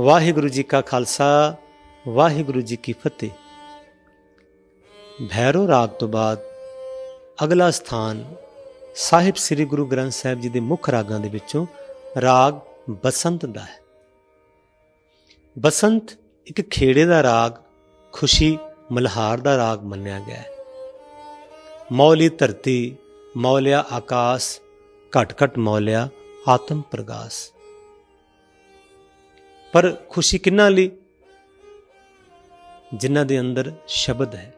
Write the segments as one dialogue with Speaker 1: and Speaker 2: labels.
Speaker 1: ਵਾਹਿਗੁਰੂ ਜੀ ਕਾ ਖਾਲਸਾ, ਵਾਹਿਗੁਰੂ ਜੀ ਕੀ ਫਤਿਹ। ਭੈਰੋ ਰਾਗ ਤੋਂ ਬਾਅਦ ਅਗਲਾ ਸਥਾਨ ਸਾਹਿਬ ਸ੍ਰੀ ਗੁਰੂ ਗ੍ਰੰਥ ਸਾਹਿਬ ਜੀ ਦੇ ਮੁੱਖ ਰਾਗਾਂ ਦੇ ਵਿੱਚੋਂ ਰਾਗ ਬਸੰਤ ਦਾ ਹੈ। ਬਸੰਤ ਇੱਕ ਖੇੜੇ ਦਾ ਰਾਗ, ਖੁਸ਼ੀ ਮਲਹਾਰ ਦਾ ਰਾਗ ਮੰਨਿਆ ਗਿਆ ਹੈ। ਮੌਲੀ ਧਰਤੀ ਮੌਲਿਆ ਆਕਾਸ, ਘਟ ਘਟ ਮੌਲਿਆ ਆਤਮ ਪ੍ਰਗਾਸ। ਪਰ ਖੁਸ਼ੀ ਕਿਹਨਾਂ ਲਈ? ਜਿਨ੍ਹਾਂ ਦੇ ਅੰਦਰ ਸ਼ਬਦ ਹੈ।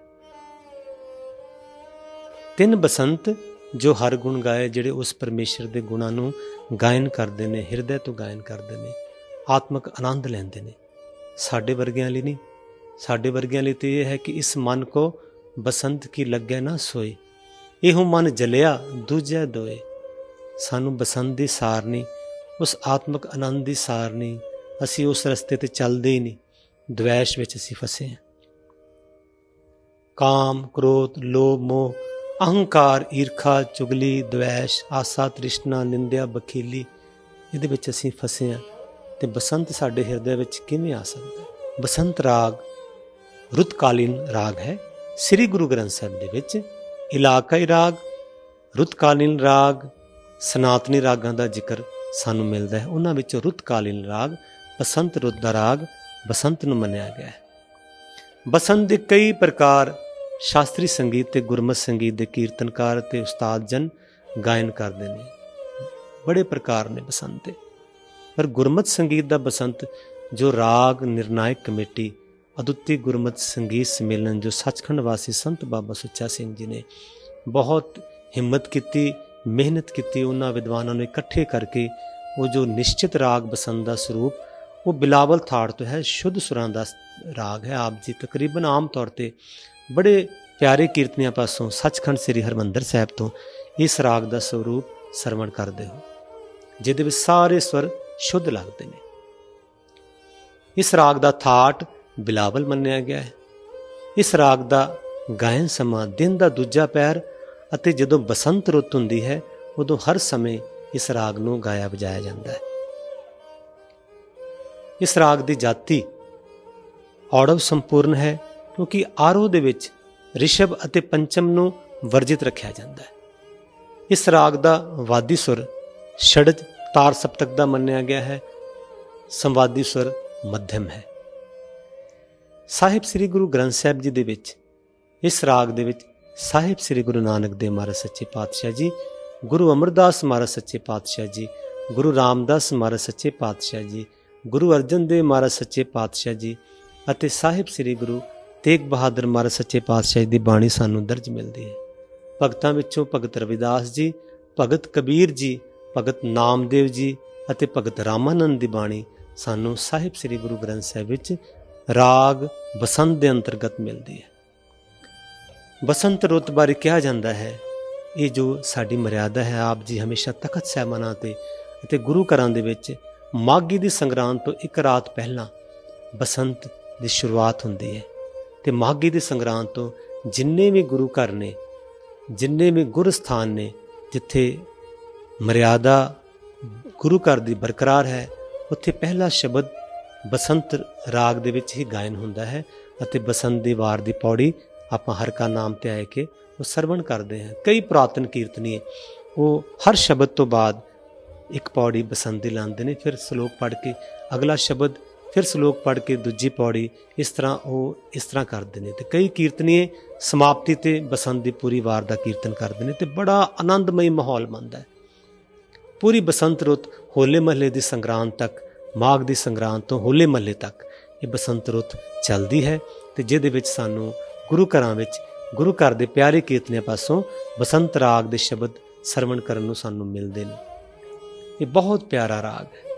Speaker 1: ਤਿੰਨ ਬਸੰਤ ਜੋ ਹਰ ਗੁਣ ਗਾਏ, ਜਿਹੜੇ ਉਸ ਪਰਮੇਸ਼ਰ ਦੇ ਗੁਣਾਂ ਨੂੰ ਗਾਇਨ ਕਰਦੇ ਨੇ, ਹਿਰਦੇ ਤੋਂ ਗਾਇਨ ਕਰਦੇ ਨੇ, ਆਤਮਿਕ ਆਨੰਦ ਲੈਂਦੇ ਨੇ। ਸਾਡੇ ਵਰਗਿਆਂ ਲਈ ਨਹੀਂ। ਸਾਡੇ ਵਰਗਿਆਂ ਲਈ ਤਾਂ ਇਹ ਹੈ ਕਿ ਇਸ ਮਨ ਕੋ ਬਸੰਤ ਕੀ ਲੱਗੇ ਨਾ ਸੋਏ, ਇਹੋ ਮਨ ਜਲਿਆ ਦੂਜੇ ਦੋਏ। ਸਾਨੂੰ ਬਸੰਤ ਦੀ ਸਾਰ ਨਹੀਂ, ਉਸ ਆਤਮਿਕ ਆਨੰਦ ਦੀ ਸਾਰ ਨਹੀਂ। ਅਸੀਂ ਉਸ ਰਸਤੇ ਤੇ ਚੱਲਦੇ ਹੀ ਨਹੀਂ। ਦਵੈਸ਼ ਵਿੱਚ ਅਸੀਂ ਫਸੇ ਹਾਂ। ਕਾਮ, ਕ੍ਰੋਧ, ਲੋਭ, ਮੋਹ, ਅਹੰਕਾਰ, ਈਰਖਾ, ਚੁਗਲੀ, ਦਵੈਸ਼, ਆਸਾ, ਤ੍ਰਿਸ਼ਨਾ, ਨਿੰਦਿਆ, ਬਖੀਲੀ, ਇਹਦੇ ਵਿੱਚ ਅਸੀਂ ਫਸੇ ਹਾਂ। ਤੇ ਬਸੰਤ ਸਾਡੇ ਹਿਰਦੇ ਵਿੱਚ ਕਿਵੇਂ ਆ ਸਕਦਾ? ਬਸੰਤ ਰਾਗ ਰੁੱਤਕਾਲੀਨ ਰਾਗ ਹੈ। ਸ੍ਰੀ ਗੁਰੂ ਗ੍ਰੰਥ ਸਾਹਿਬ ਦੇ ਵਿੱਚ ਇਲਾਕਾਈ ਰਾਗ, ਰੁੱਤਕਾਲੀਨ ਰਾਗ, ਸਨਾਤਨੀ ਰਾਗਾਂ ਦਾ ਜ਼ਿਕਰ ਸਾਨੂੰ ਮਿਲਦਾ ਹੈ। ਉਹਨਾਂ ਵਿੱਚੋਂ ਰੁੱਤਕਾਲੀਨ ਰਾਗ ਬਸੰਤ ਰੁੱਤ ਦਾ ਰਾਗ ਬਸੰਤ ਨੂੰ ਮੰਨਿਆ ਗਿਆ ਹੈ। ਬਸੰਤ ਦੇ ਕਈ ਪ੍ਰਕਾਰ ਸ਼ਾਸਤਰੀ ਸੰਗੀਤ ਤੇ ਗੁਰਮਤਿ ਸੰਗੀਤ ਦੇ ਕੀਰਤਨਕਾਰ ਤੇ ਉਸਤਾਦ ਜਨ ਗਾਇਨ ਕਰਦੇ ਨੇ। ਬੜੇ ਪ੍ਰਕਾਰ ਨੇ ਬਸੰਤ ਦੇ। ਪਰ ਗੁਰਮਤਿ ਸੰਗੀਤ ਦਾ ਬਸੰਤ ਜੋ ਰਾਗ ਨਿਰਣਾਇਕ ਕਮੇਟੀ ਅਦੁੱਤੀ ਗੁਰਮਤਿ ਸੰਗੀਤ ਸੰਮੇਲਨ ਜੋ ਸੱਚਖੰਡ ਵਾਸੀ ਸੰਤ ਬਾਬਾ ਸੁੱਚਾ ਸਿੰਘ ਜੀ ਨੇ ਬਹੁਤ ਹਿੰਮਤ ਕੀਤੀ, ਮਿਹਨਤ ਕੀਤੀ, ਉਹਨਾਂ ਵਿਦਵਾਨਾਂ ਨੂੰ ਇਕੱਠੇ ਕਰਕੇ ਉਹ ਜੋ ਨਿਸ਼ਚਿਤ ਰਾਗ ਬਸੰਤ ਦਾ ਸਰੂਪ ਉਹ ਬਿਲਾਵਲ ਥਾੜ ਤੋਂ ਹੈ। ਸ਼ੁੱਧ ਸੁਰਾਂ ਦਾ ਰਾਗ ਹੈ। ਆਪ ਜੀ ਤਕਰੀਬਨ ਆਮ ਤੌਰ ਤੇ ਬੜੇ ਪਿਆਰੇ ਕੀਰਤਨੀਆਂ ਪਾਸੋਂ ਸੱਚਖੰਡ ਸ੍ਰੀ ਹਰਿਮੰਦਰ ਸਾਹਿਬ ਤੋਂ ਇਸ ਰਾਗ ਦਾ ਸਰੂਪ ਸਰਵਣ ਕਰਦੇ ਹੋ, ਜਿਹਦੇ ਵਿੱਚ ਸਾਰੇ ਸਵਰ ਸ਼ੁੱਧ ਲੱਗਦੇ ਨੇ। ਇਸ ਰਾਗ ਦਾ ਥਾਟ ਬਿਲਾਵਲ ਮੰਨਿਆ ਗਿਆ ਹੈ। ਇਸ ਰਾਗ ਦਾ ਗਾਇਨ ਸਮਾਂ ਦਿਨ ਦਾ ਦੂਜਾ ਪਹਿਰ ਅਤੇ ਜਦੋਂ ਬਸੰਤ ਰੁੱਤ ਹੁੰਦੀ ਹੈ ਉਦੋਂ ਹਰ ਸਮੇਂ ਇਸ ਰਾਗ ਨੂੰ ਗਾਇਆ ਵਜਾਇਆ ਜਾਂਦਾ ਹੈ। ਇਸ ਰਾਗ ਦੀ ਜਾਤੀ ਔੜਵ ਸੰਪੂਰਨ ਹੈ, ਕਿਉਂਕਿ ਆਰੋਹ ਦੇ ਵਿੱਚ ਰਿਸ਼ਭ ਅਤੇ ਪੰਚਮ ਨੂੰ ਵਰਜਿਤ ਰੱਖਿਆ ਜਾਂਦਾ ਹੈ। ਇਸ ਰਾਗ ਦਾ ਵਾਦੀ ਸੁਰ ਛੜਜ ਤਾਰ ਸਪਤਕ ਦਾ ਮੰਨਿਆ ਗਿਆ ਹੈ। ਸੰਵਾਦੀ ਸੁਰ ਮੱਧਮ ਹੈ। ਸਾਹਿਬ ਸ੍ਰੀ ਗੁਰੂ ਗ੍ਰੰਥ ਸਾਹਿਬ ਜੀ ਦੇ ਵਿੱਚ ਇਸ ਰਾਗ ਦੇ ਵਿੱਚ ਸਾਹਿਬ ਸ੍ਰੀ ਗੁਰੂ ਨਾਨਕ ਦੇਵ ਮਹਾਰਾਜ ਸੱਚੇ ਪਾਤਸ਼ਾਹ ਜੀ, ਗੁਰੂ ਅਮਰਦਾਸ ਮਹਾਰਾਜ ਸੱਚੇ ਪਾਤਸ਼ਾਹ ਜੀ, ਗੁਰੂ ਰਾਮਦਾਸ ਮਹਾਰਾਜ ਸੱਚੇ ਪਾਤਸ਼ਾਹ ਜੀ, ਗੁਰੂ ਅਰਜਨ ਦੇਵ ਮਹਾਰਾਜ ਸੱਚੇ ਪਾਤਸ਼ਾਹ ਜੀ ਅਤੇ ਸਾਹਿਬ ਸ੍ਰੀ ਗੁਰੂ ਤੇਗ ਬਹਾਦਰ ਮਹਾਰਾਜ ਸੱਚੇ ਪਾਤਸ਼ਾਹ ਜੀ ਦੀ ਬਾਣੀ ਸਾਨੂੰ ਦਰਜ ਮਿਲਦੀ ਹੈ। ਭਗਤਾਂ ਵਿੱਚੋਂ ਭਗਤ ਰਵਿਦਾਸ ਜੀ, ਭਗਤ ਕਬੀਰ ਜੀ, ਭਗਤ ਨਾਮਦੇਵ ਜੀ ਅਤੇ ਭਗਤ ਰਾਮਾਨੰਦ ਦੀ ਬਾਣੀ ਸਾਨੂੰ ਸਾਹਿਬ ਸ੍ਰੀ ਗੁਰੂ ਗ੍ਰੰਥ ਸਾਹਿਬ ਵਿੱਚ ਰਾਗ ਬਸੰਤ ਦੇ ਅੰਤਰਗਤ ਮਿਲਦੀ ਹੈ। ਬਸੰਤ ਰੁੱਤ ਬਾਰੇ ਕਿਹਾ ਜਾਂਦਾ ਹੈ, ਇਹ ਜੋ ਸਾਡੀ ਮਰਿਆਦਾ ਹੈ, ਆਪ ਜੀ ਹਮੇਸ਼ਾ ਤਖਤ ਸਾਹਿਬਾਨਾਂ ਤੇ ਅਤੇ ਗੁਰੂ ਘਰਾਂ ਦੇ ਵਿੱਚ ਮਾਘੀ ਦੀ ਸੰਗਰਾਂਦ ਤੋਂ ਇੱਕ ਰਾਤ ਪਹਿਲਾਂ ਬਸੰਤ ਦੀ ਸ਼ੁਰੂਆਤ ਹੁੰਦੀ ਹੈ। ਤੇ ਮਾਘੀ ਦੀ ਸੰਗਰਾਂਦ ਤੋਂ ਜਿੰਨੇ ਵੀ ਗੁਰੂ ਘਰ ਨੇ, ਜਿੰਨੇ ਵੀ ਗੁਰ ਸਥਾਨ ਨੇ, ਜਿੱਥੇ ਮਰਿਆਦਾ ਗੁਰੂ ਘਰ ਦੀ ਬਰਕਰਾਰ ਹੈ, ਉੱਥੇ ਪਹਿਲਾ ਸ਼ਬਦ ਬਸੰਤ ਰਾਗ ਦੇ ਵਿੱਚ ਹੀ ਗਾਇਨ ਹੁੰਦਾ ਹੈ। ਅਤੇ ਬਸੰਤ ਦੀ ਵਾਰ ਦੀ ਪੌੜੀ ਆਪਾਂ ਹਰ ਕਾ ਨਾਮ ਤੇ ਆਏ ਕੇ ਉਹ ਸਰਵਣ ਕਰਦੇ ਹਾਂ। ਕਈ ਪੁਰਾਤਨ ਕੀਰਤਨੀਏ ਉਹ ਹਰ ਸ਼ਬਦ ਤੋਂ ਬਾਅਦ ਇੱਕ ਪੌੜੀ ਬਸੰਤ ਦੀ ਲਾਉਂਦੇ ਨੇ, ਫਿਰ ਸਲੋਕ ਪੜ੍ਹ ਕੇ ਅਗਲਾ ਸ਼ਬਦ, ਫਿਰ ਸਲੋਕ ਪੜ੍ਹ ਕੇ ਦੂਜੀ ਪੌੜੀ, ਇਸ ਤਰ੍ਹਾਂ ਉਹ ਇਸ ਤਰ੍ਹਾਂ ਕਰਦੇ ਨੇ। ਤੇ ਕਈ ਕੀਰਤਨੀਏ ਸਮਾਪਤੀ ਤੇ ਬਸੰਤ ਦੀ ਪੂਰੀ ਵਾਰ ਦਾ ਕੀਰਤਨ ਕਰਦੇ ਨੇ ਤੇ ਬੜਾ ਆਨੰਦਮਈ ਮਾਹੌਲ ਬਣਦਾ ਹੈ। ਪੂਰੀ ਬਸੰਤ ਰੁੱਤ ਹੋਲੇ ਮਹੱਲੇ ਦੀ ਸੰਗਰਾਂਦ ਤੱਕ, ਮਾਘ ਦੀ ਸੰਗਰਾਂਦ ਤੋਂ ਹੋਲੇ ਮਹੱਲੇ ਤੱਕ ਇਹ ਬਸੰਤ ਰੁੱਤ ਚੱਲਦੀ ਹੈ। ਤੇ ਜਿਹਦੇ ਵਿੱਚ ਸਾਨੂੰ ਗੁਰੂ ਘਰਾਂ ਵਿੱਚ ਗੁਰੂ ਘਰ ਦੇ ਪਿਆਰੇ ਕੀਰਤਨੀਆਂ ਪਾਸੋਂ ਬਸੰਤ ਰਾਗ ਦੇ ਸ਼ਬਦ ਸਰਵਣ ਕਰਨ ਨੂੰ ਸਾਨੂੰ ਮਿਲਦੇ ਨੇ। ਇਹ ਬਹੁਤ ਪਿਆਰਾ ਰਾਗ ਹੈ,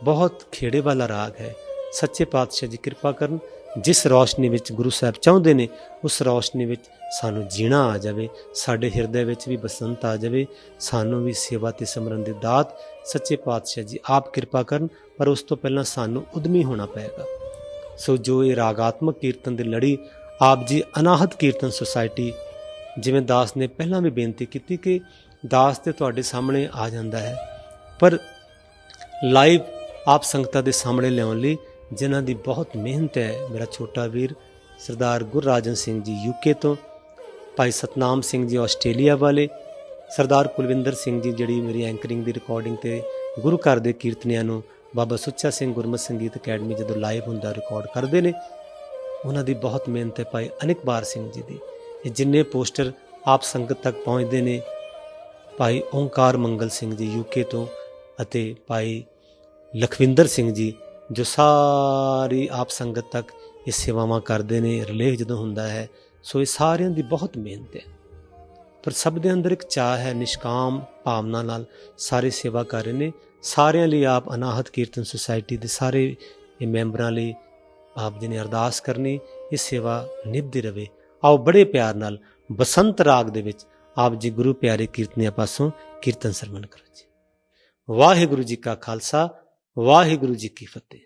Speaker 1: ਬਹੁਤ ਖੇੜੇ ਵਾਲਾ ਰਾਗ ਹੈ। ਸੱਚੇ ਪਾਤਸ਼ਾਹ ਜੀ ਕਿਰਪਾ ਕਰਨ, ਜਿਸ ਰੌਸ਼ਨੀ ਵਿੱਚ ਗੁਰੂ ਸਾਹਿਬ ਚਾਹੁੰਦੇ ਨੇ ਉਸ ਰੌਸ਼ਨੀ ਵਿੱਚ ਸਾਨੂੰ ਜੀਣਾ ਆ ਜਾਵੇ, ਸਾਡੇ ਹਿਰਦੇ ਵਿੱਚ ਵੀ ਬਸੰਤ ਆ ਜਾਵੇ, ਸਾਨੂੰ ਵੀ ਸੇਵਾ ਤੇ ਸਿਮਰਨ ਦੀ ਦਾਤ ਸੱਚੇ ਪਾਤਸ਼ਾਹ ਜੀ ਆਪ ਕਿਰਪਾ ਕਰਨ। ਪਰ ਉਸ ਤੋਂ ਪਹਿਲਾਂ ਸਾਨੂੰ ਉਦਮੀ ਹੋਣਾ ਪਏਗਾ। ਸੋ ਜੋ ਇਹ ਰਾਗਾਤਮਕ ਕੀਰਤਨ ਦੀ ਲੜੀ ਆਪ ਜੀ ਅਨਾਹਤ ਕੀਰਤਨ ਸੁਸਾਇਟੀ, ਜਿਵੇਂ ਦਾਸ ਨੇ ਪਹਿਲਾਂ ਵੀ ਬੇਨਤੀ ਕੀਤੀ ਕਿ ਦਾਸ ਤੇ ਤੁਹਾਡੇ ਸਾਹਮਣੇ ਆ ਜਾਂਦਾ ਹੈ, ਪਰ ਲਾਈਵ ਆਪ ਸੰਗਤਾਂ ਦੇ ਸਾਹਮਣੇ ਲਿਆਉਣ ਲਈ ਜਿਨ੍ਹਾਂ ਦੀ ਬਹੁਤ ਮਿਹਨਤ ਹੈ। ਮੇਰਾ ਛੋਟਾ ਵੀਰ ਸਰਦਾਰ ਗੁਰਰਾਜਨ ਸਿੰਘ ਜੀ UK ਤੋਂ, ਭਾਈ ਸਤਨਾਮ ਸਿੰਘ ਜੀ ਆਸਟ੍ਰੇਲੀਆ ਵਾਲੇ, ਸਰਦਾਰ ਕੁਲਵਿੰਦਰ ਸਿੰਘ ਜੀ ਜਿਹੜੀ ਮੇਰੀ ਐਂਕਰਿੰਗ ਦੀ ਰਿਕਾਰਡਿੰਗ ਤੇ ਗੁਰੂ ਘਰ ਦੇ ਕੀਰਤਨੀਆਂ ਨੂੰ ਬਾਬਾ ਸੁੱਚਾ ਸਿੰਘ ਗੁਰਮਤਿ ਸੰਗੀਤ ਅਕੈਡਮੀ ਜਦੋਂ ਲਾਈਵ ਹੁੰਦਾ ਰਿਕਾਰਡ ਕਰਦੇ ਨੇ, ਉਹਨਾਂ ਦੀ ਬਹੁਤ ਮਿਹਨਤ ਹੈ। ਭਾਈ ਅਨਿਕਬਾਰ ਸਿੰਘ ਜੀ ਦੀ, ਇਹ ਜਿੰਨੇ ਪੋਸਟਰ ਆਪ ਸੰਗਤ ਤੱਕ ਪਹੁੰਚਦੇ ਨੇ, ਭਾਈ ਓਂਕਾਰ ਮੰਗਲ ਸਿੰਘ ਜੀ UK ਤੋਂ, ਅਤੇ ਭਾਈ ਲਖਵਿੰਦਰ ਸਿੰਘ ਜੀ ਜੋ ਸਾਰੀ ਆਪ ਸੰਗਤ ਤੱਕ ਇਹ ਸੇਵਾਵਾਂ ਕਰਦੇ ਨੇ, ਰਿਲੇਅ ਜਦੋਂ ਹੁੰਦਾ ਹੈ। ਸੋ ਇਹ ਸਾਰਿਆਂ ਦੀ ਬਹੁਤ ਮਿਹਨਤ ਹੈ, ਪਰ ਸਭ ਦੇ ਅੰਦਰ ਇੱਕ ਚਾਅ ਹੈ, ਨਿਸ਼ਕਾਮ ਭਾਵਨਾ ਨਾਲ ਸਾਰੇ ਸੇਵਾ ਕਰ ਰਹੇ ਨੇ। ਸਾਰਿਆਂ ਲਈ ਆਪ ਅਨਾਹਤ ਕੀਰਤਨ ਸੁਸਾਇਟੀ ਦੇ ਸਾਰੇ ਇਹ ਮੈਂਬਰਾਂ ਲਈ ਆਪ ਜੀ ਨੇ ਅਰਦਾਸ ਕਰਨੀ, ਇਹ ਸੇਵਾ ਨਿਭਦੀ ਰਵੇ। ਆਓ ਬੜੇ ਪਿਆਰ ਨਾਲ ਬਸੰਤ ਰਾਗ ਦੇ ਵਿੱਚ ਆਪ ਜੀ ਗੁਰੂ ਪਿਆਰੇ ਕੀਰਤਨੀਆਂ ਪਾਸੋਂ ਕੀਰਤਨ ਸਰਵਣ ਕਰੋ ਜੀ। ਵਾਹਿਗੁਰੂ ਜੀ ਕਾ ਖਾਲਸਾ, ਵਾਹਿਗੁਰੂ ਜੀ ਕੀ ਫਤਿਹ।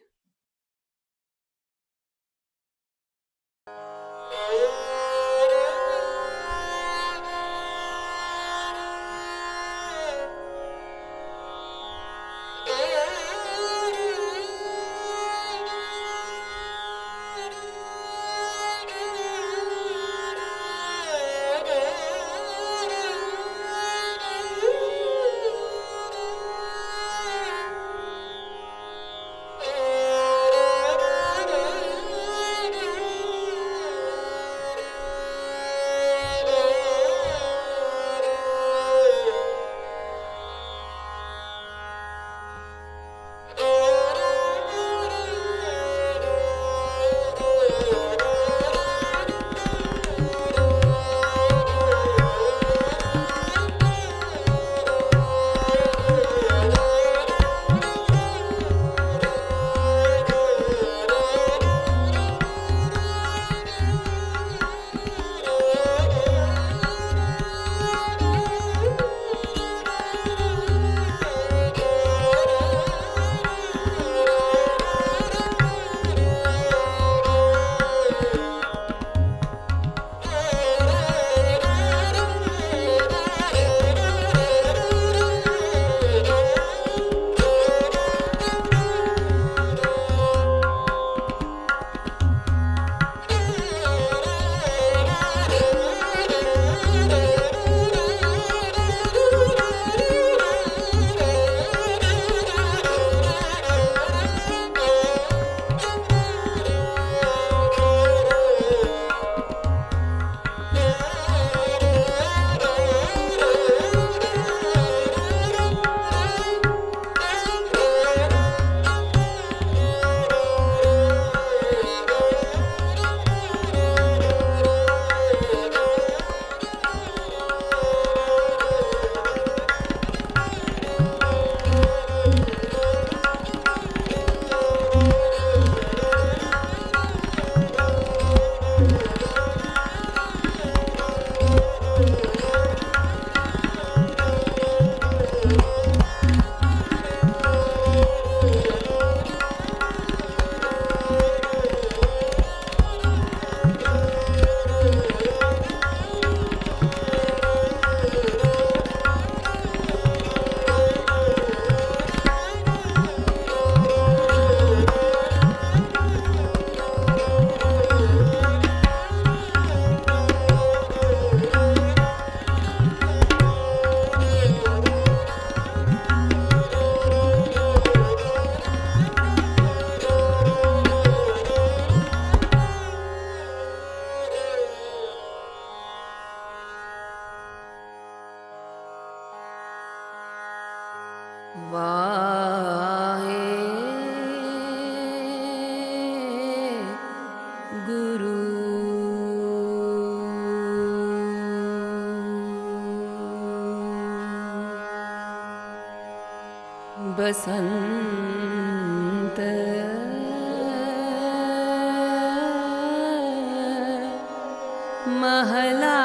Speaker 2: बसंत महला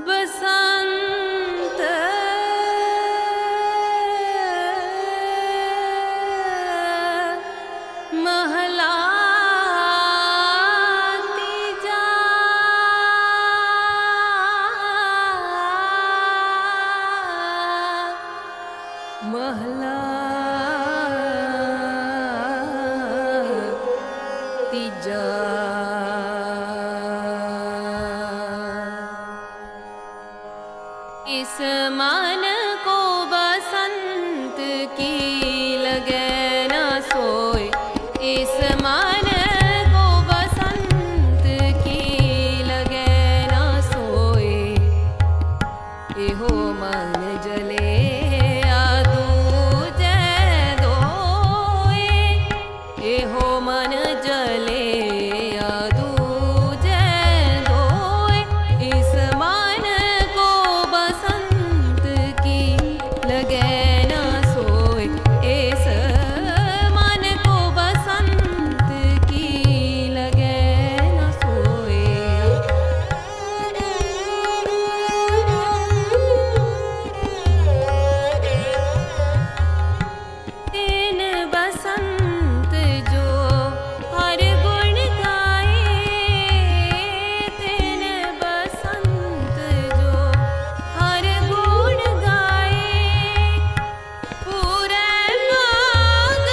Speaker 2: बसंत महला तीजा महला तीजा। इस मन को बसंत की लगे न सोए, इस मन को बसंत की लगे न सोए। एहो मन जले एहो मन जले दूजे दोए। इस मन को बसंत की लगे न सोए, इस मन को बसंत की लगे न सोए। तीन बसंत जो हर गुण गाए, तीन बसंत जो हर गुण गाए। पूरे पाग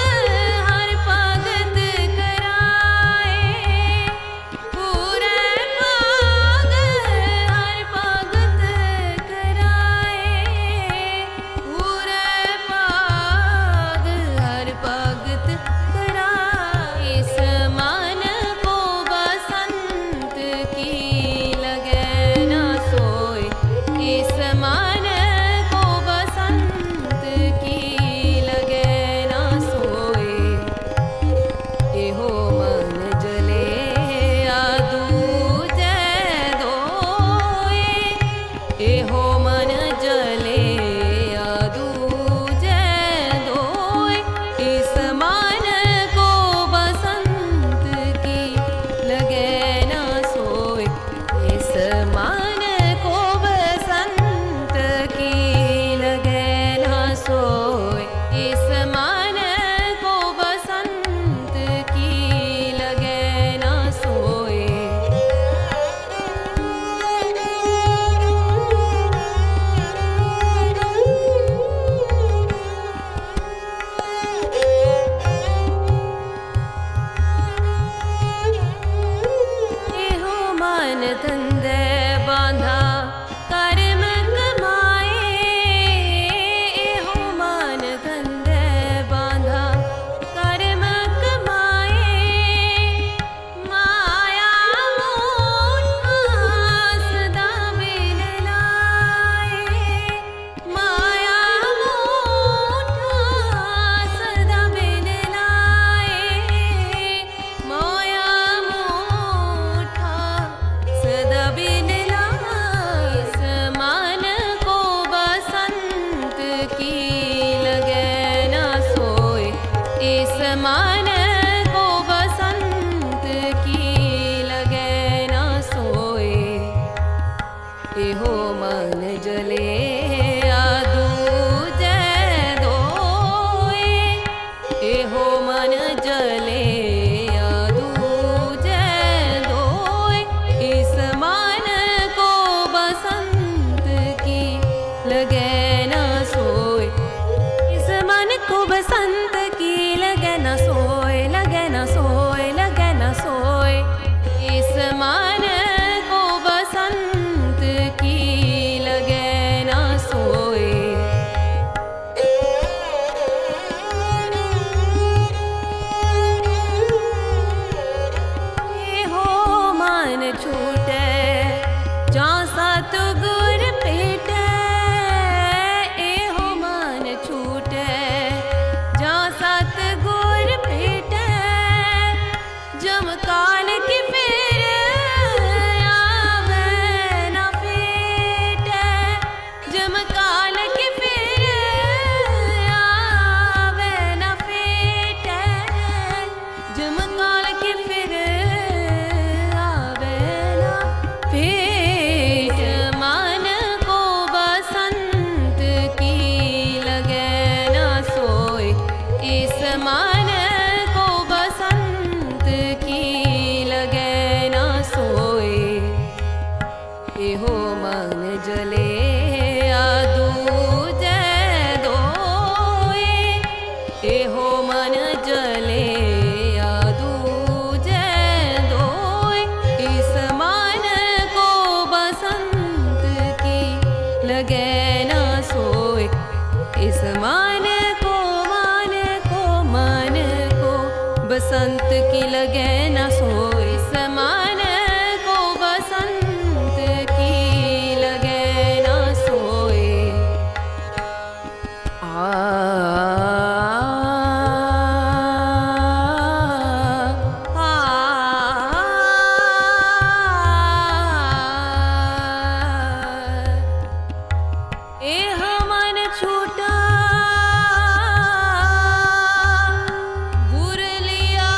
Speaker 2: हर भगत कराए, पूरे पाग हर भगत कराए। पूरे पाग हर भगत कराए। इस मन को बसंत की लगे न सोए, इस मन को बसंत की लगे न सोए। एहो मन जले दूजे दोए, एहो मन जले दूजे दोए। इस मन को बसंत की लगे न सोए, इस मन को बसंत की लगे न सोए। इस मन को बसंत की लगे न सोए। एहो मन धंधे बांधा कर्म कमाए, एहो मन धंधे बांधा कर्म कमाए। माया मोहा सदा बिन लाए, माया मोहा सदा बिन लाए। माया मोठा सदा बिन लाए। इस मन को बसंत की लगे न सोए, इस मन को बसंत की लगे न सोए। एहो मन जले दूजे दोए, एहो मन जले दूजे दोए। इस मन को बसंत की लगे न सोए, इस मन को बसंत की लगे न सोए। मान को बसंत की लगे न सोए, समान को बसंत की लगे न सोए। एह मन छूटा गुर लिया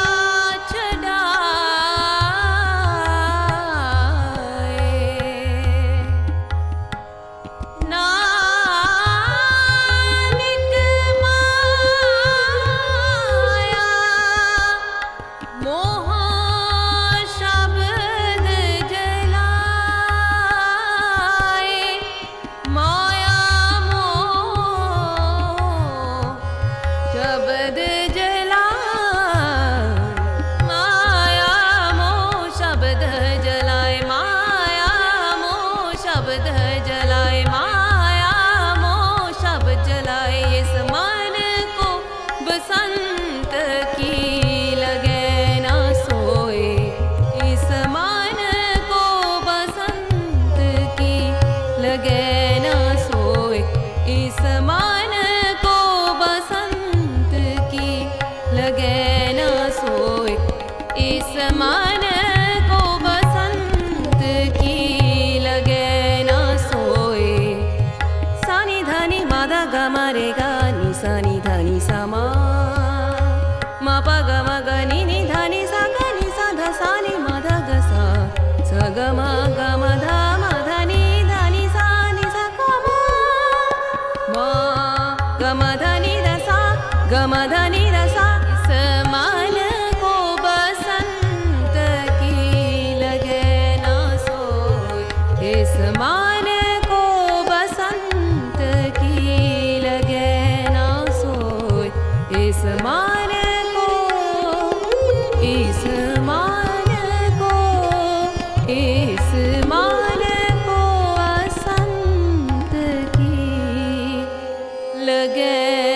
Speaker 2: गमधनि रसा समान को बसंत की लगे ना सोए, इस मान को बसंत की लगे ना सोए, इस मान को, इस मान को, इस मान को बसंत की लगे